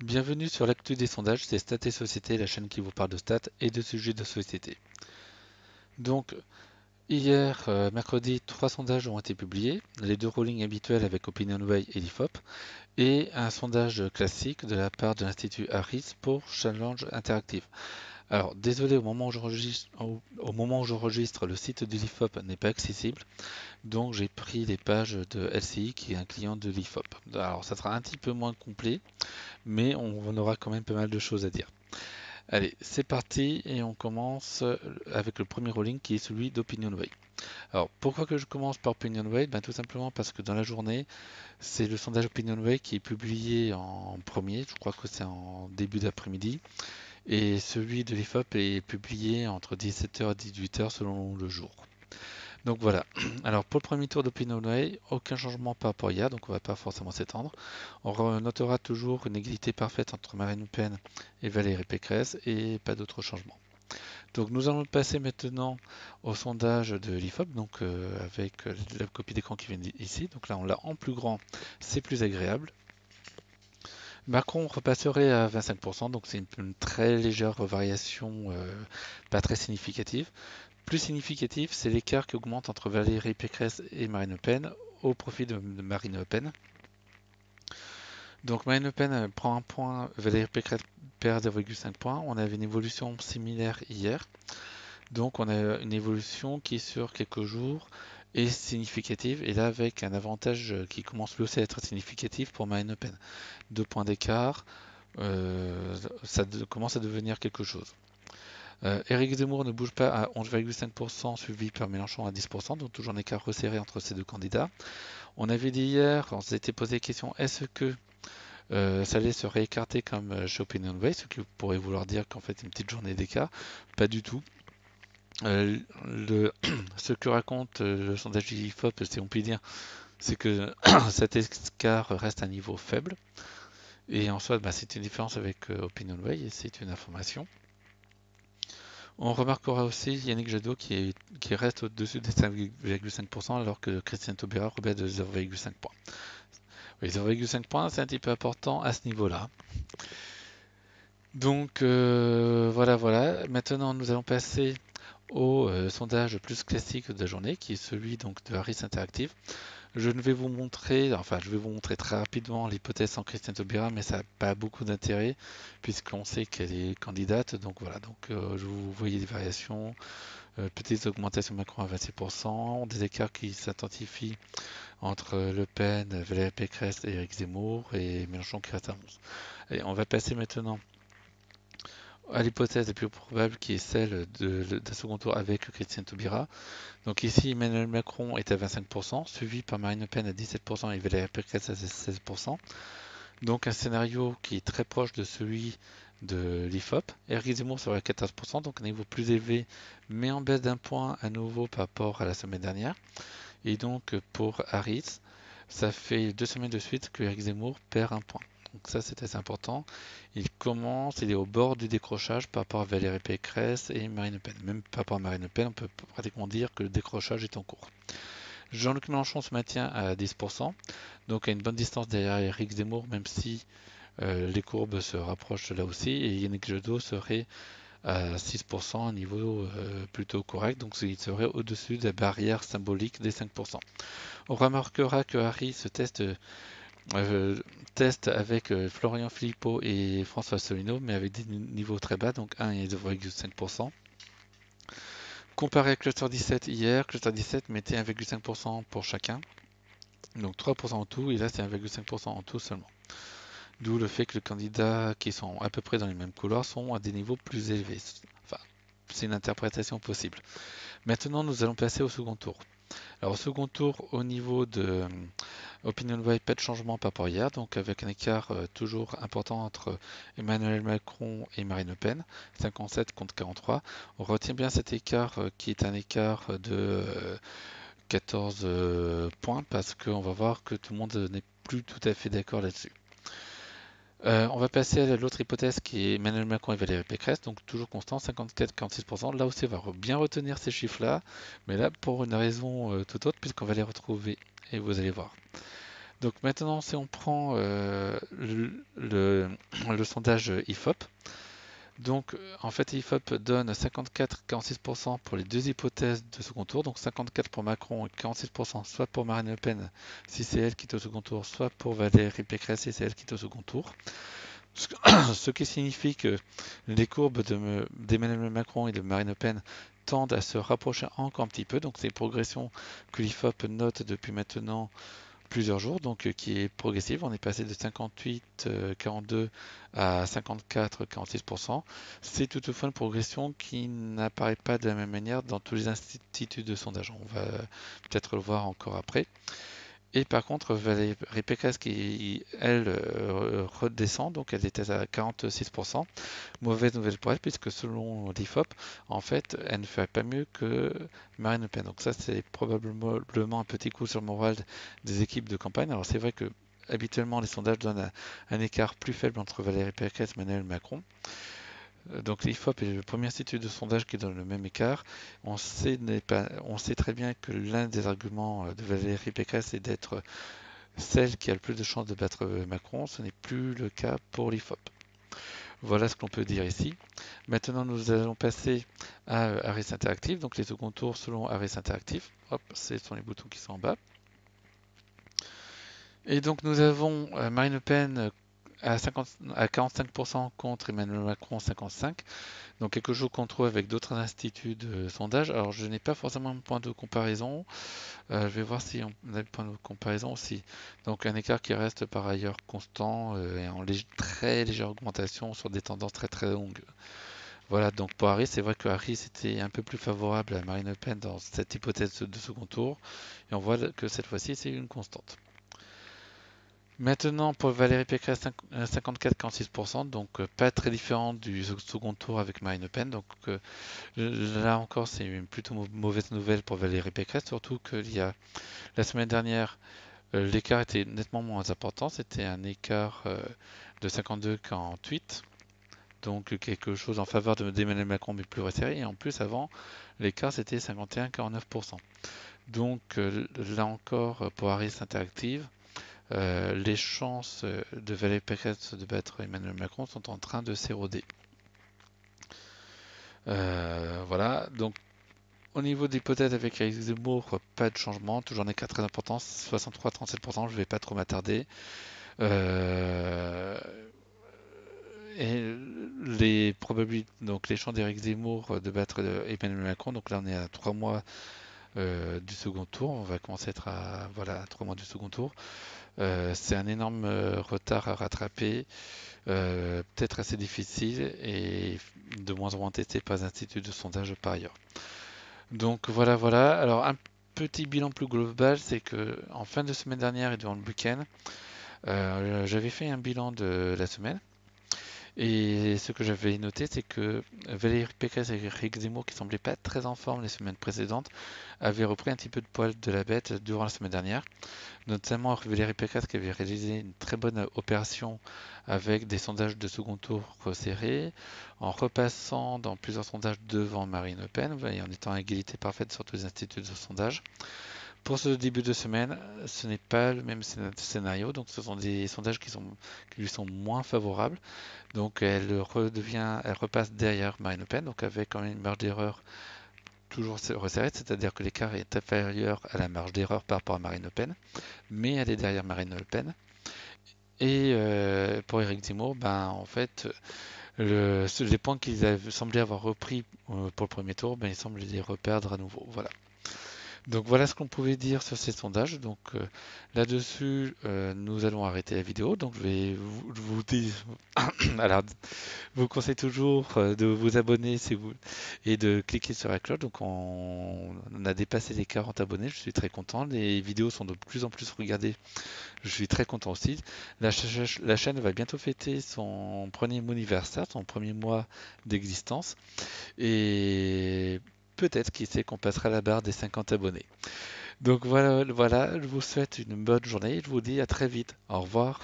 Bienvenue sur l'actu des sondages, c'est Stats et Société, la chaîne qui vous parle de stats et de sujets de société. Donc, hier, mercredi, 3 sondages ont été publiés, les 2 rollings habituels avec OpinionWay et l'IFOP, et un sondage classique de la part de l'Institut Harris pour Challenge Interactive. Alors, désolé, au moment où j'enregistre, le site de l'IFOP n'est pas accessible, donc j'ai pris les pages de LCI qui est un client de l'IFOP. Alors, ça sera un petit peu moins complet, mais on aura quand même pas mal de choses à dire. Allez, c'est parti et on commence avec le premier rolling qui est celui d'OpinionWay. Alors, pourquoi que je commence par OpinionWay? Ben, tout simplement parce que dans la journée, c'est le sondage OpinionWay qui est publié en premier, je crois que c'est en début d'après-midi, et celui de l'IFOP est publié entre 17h et 18h selon le jour. Donc voilà. Alors pour le premier tour d'OpinionWay, aucun changement par rapport à hier, donc on ne va pas forcément s'étendre. On notera toujours une égalité parfaite entre Marine Le Pen et Valérie Pécresse et pas d'autres changements. Donc nous allons passer maintenant au sondage de l'IFOP, donc avec la copie d'écran qui vient ici. Donc là on l'a en plus grand, c'est plus agréable. Macron repasserait à 25%, donc c'est une très légère variation, pas très significative. Plus significatif, c'est l'écart qui augmente entre Valérie Pécresse et Marine Le Pen au profit de Marine Le Pen. Donc Marine Le Pen prend un point, Valérie Pécresse perd 0,5 points. On avait une évolution similaire hier. Donc on a une évolution qui sur quelques jours est significative et là avec un avantage qui commence lui aussi à être significatif pour Marine Le Pen. 2 points d'écart, ça commence à devenir quelque chose. Éric Zemmour ne bouge pas à 11,5%, suivi par Mélenchon à 10%, donc toujours un écart resserré entre ces deux candidats. On avait dit hier, on s'était posé la question, est-ce que ça allait se réécarter comme chez OpinionWay, ce qui pourrait vouloir dire qu'en fait une petite journée d'écart? Pas du tout. Euh, le, ce que raconte le sondage du IFOP, si on peut dire, c'est que cet écart reste à un niveau faible. Et en soi, bah, c'est une différence avec OpinionWay et c'est une information. On remarquera aussi Yannick Jadot qui reste au-dessus des 5,5% alors que Christiane Taubira rebaisse de 0,5 points. Oui, 0,5 points, c'est un petit peu important à ce niveau-là. Donc voilà. Maintenant, nous allons passer au sondage plus classique de la journée, qui est celui donc de Harris Interactive. Je vais vous montrer très rapidement l'hypothèse sans Christiane Taubira, mais ça n'a pas beaucoup d'intérêt puisqu'on sait qu'elle est candidate. Donc voilà, vous voyez des variations, petites augmentations Macron à 26%, des écarts qui s'intensifient entre Le Pen, Valérie Pécresse et Éric Zemmour et Mélenchon qui reste à 11. Allez, on va passer maintenant à l'hypothèse la plus probable qui est celle d'un second tour avec Christiane Taubira. Donc ici, Emmanuel Macron est à 25%, suivi par Marine Le Pen à 17% et Valérie Pécresse à 16%. Donc un scénario qui est très proche de celui de l'IFOP. Éric Zemmour serait à 14%, donc un niveau plus élevé, mais en baisse d'un point à nouveau par rapport à la semaine dernière. Et donc pour Harris, ça fait 2 semaines de suite que Éric Zemmour perd un point. Donc ça c'est assez important. Il est au bord du décrochage par rapport à Valérie Pécresse et Marine Le Pen. Même par rapport à Marine Le Pen, on peut pratiquement dire que le décrochage est en cours. Jean-Luc Mélenchon se maintient à 10%, donc à une bonne distance derrière Éric Zemmour, même si les courbes se rapprochent là aussi. Et Yannick Jadot serait à 6%, un niveau plutôt correct, donc il serait au-dessus de la barrière symbolique des 5%. On remarquera que Harry se teste avec Florian Philippot et François Asselineau, mais avec des niveaux très bas, donc 1 et 0,5%. Comparé à Cluster 17 hier, Cluster 17 mettait 1,5% pour chacun, donc 3% en tout, et là c'est 1,5% en tout seulement. D'où le fait que les candidats qui sont à peu près dans les mêmes couloirs sont à des niveaux plus élevés. Enfin, c'est une interprétation possible. Maintenant, nous allons passer au second tour. Alors, au second tour, au niveau de OpinionWay, pas de changement par rapport à hier, donc avec un écart toujours important entre Emmanuel Macron et Marine Le Pen, 57 contre 43. On retient bien cet écart qui est un écart de 14 points parce qu'on va voir que tout le monde n'est plus tout à fait d'accord là-dessus. On va passer à l'autre hypothèse qui est Emmanuel Macron et Valérie Pécresse, donc toujours constant, 54-46%. Là aussi, on va bien retenir ces chiffres-là, mais là pour une raison toute autre, puisqu'on va les retrouver et vous allez voir. Donc maintenant, si on prend le sondage IFOP, donc en fait IFOP donne 54-46% pour les deux hypothèses de second tour, donc 54 pour Macron et 46% soit pour Marine Le Pen si c'est elle qui est au second tour, soit pour Valérie Pécresse si c'est elle qui est au second tour. Ce qui signifie que les courbes d'Emmanuel Macron et de Marine Le Pen tendent à se rapprocher encore un petit peu, donc c'est une progression que l'IFOP note depuis maintenant plusieurs jours, donc qui est progressive. On est passé de 58,42 à 54,46%. C'est toutefois une progression qui n'apparaît pas de la même manière dans tous les instituts de sondage. On va peut-être le voir encore après. Et par contre, Valérie Pécresse qui, elle, redescend, donc elle était à 46%. Mauvaise nouvelle pour elle, puisque selon l'IFOP, en fait, elle ne fait pas mieux que Marine Le Pen. Donc ça, c'est probablement un petit coup sur le moral des équipes de campagne. Alors c'est vrai que habituellement, les sondages donnent un écart plus faible entre Valérie Pécresse et Emmanuel Macron. Donc l'IFOP est le premier institut de sondage qui donne le même écart. On sait très bien que l'un des arguments de Valérie Pécresse est d'être celle qui a le plus de chances de battre Macron. Ce n'est plus le cas pour l'IFOP. Voilà ce qu'on peut dire ici. Maintenant, nous allons passer à Harris Interactive, donc les seconds tours selon Harris Interactive. Hop, ce sont les boutons qui sont en bas. Et donc nous avons Marine Le Pen à 45% contre Emmanuel Macron 55%. Donc quelque chose qu'on trouve avec d'autres instituts de sondage. Alors je n'ai pas forcément un point de comparaison. Je vais voir si on a le point de comparaison aussi. Donc un écart qui reste par ailleurs constant et en très légère augmentation sur des tendances très très longues. Voilà, donc pour Harris, c'est vrai que Harris était un peu plus favorable à Marine Le Pen dans cette hypothèse de second tour. Et on voit que cette fois-ci, c'est une constante. Maintenant, pour Valérie Pécresse, 54,46%, donc pas très différent du second tour avec Marine Le Pen. Donc là encore, c'est une plutôt mauvaise nouvelle pour Valérie Pécresse, surtout qu'il y a la semaine dernière, l'écart était nettement moins important. C'était un écart de 52,48. Donc quelque chose en faveur d'Emmanuel Macron, mais plus resserré. Et en plus, avant, l'écart c'était 51,49%. Donc là encore, pour Harris Interactive, les chances de Valérie Pécresse de battre Emmanuel Macron sont en train de s'éroder. Voilà, donc au niveau des hypothèses avec Éric Zemmour, pas de changement, toujours un écart très important, 63-37%, je ne vais pas trop m'attarder. Et les probabilités, donc les chances d'Éric Zemmour de battre Emmanuel Macron, donc là on est à 3 mois du second tour, on va commencer à être à 3 mois du second tour. C'est un énorme retard à rattraper, peut-être assez difficile et de moins en moins testé par les instituts de sondage par ailleurs. Donc voilà. Alors un petit bilan plus global, c'est que en fin de semaine dernière et durant le week-end, j'avais fait un bilan de la semaine. Et ce que j'avais noté, c'est que Valérie Pécresse et Éric Zemmour, qui semblaient pas être très en forme les semaines précédentes, avaient repris un petit peu de poil de la bête durant la semaine dernière. Notamment Valérie Pécresse qui avait réalisé une très bonne opération avec des sondages de second tour resserrés, en repassant dans plusieurs sondages devant Marine Le Pen et en étant à égalité parfaite sur tous les instituts de sondage. Pour ce début de semaine, ce n'est pas le même scénario, donc ce sont des sondages qui lui sont moins favorables. Donc elle repasse derrière Marine Le Pen, donc avec quand même une marge d'erreur toujours resserrée, c'est-à-dire que l'écart est inférieur à la marge d'erreur par rapport à Marine Le Pen, mais elle est derrière Marine Le Pen. Et pour Éric Zemmour, en fait, les points qu'ils semblaient avoir repris pour le premier tour, ils semblent les reperdre à nouveau. Voilà. Donc voilà ce qu'on pouvait dire sur ces sondages. Donc là-dessus, nous allons arrêter la vidéo. Donc je vais vous dire, alors, je vous conseille toujours de vous abonner et de cliquer sur la cloche. Donc on a dépassé les 40 abonnés. Je suis très content. Les vidéos sont de plus en plus regardées. Je suis très content aussi. La chaîne va bientôt fêter son premier anniversaire, son premier mois d'existence. Et peut-être, qui sait, qu'on passera la barre des 50 abonnés. Donc voilà, je vous souhaite une bonne journée et je vous dis à très vite. Au revoir.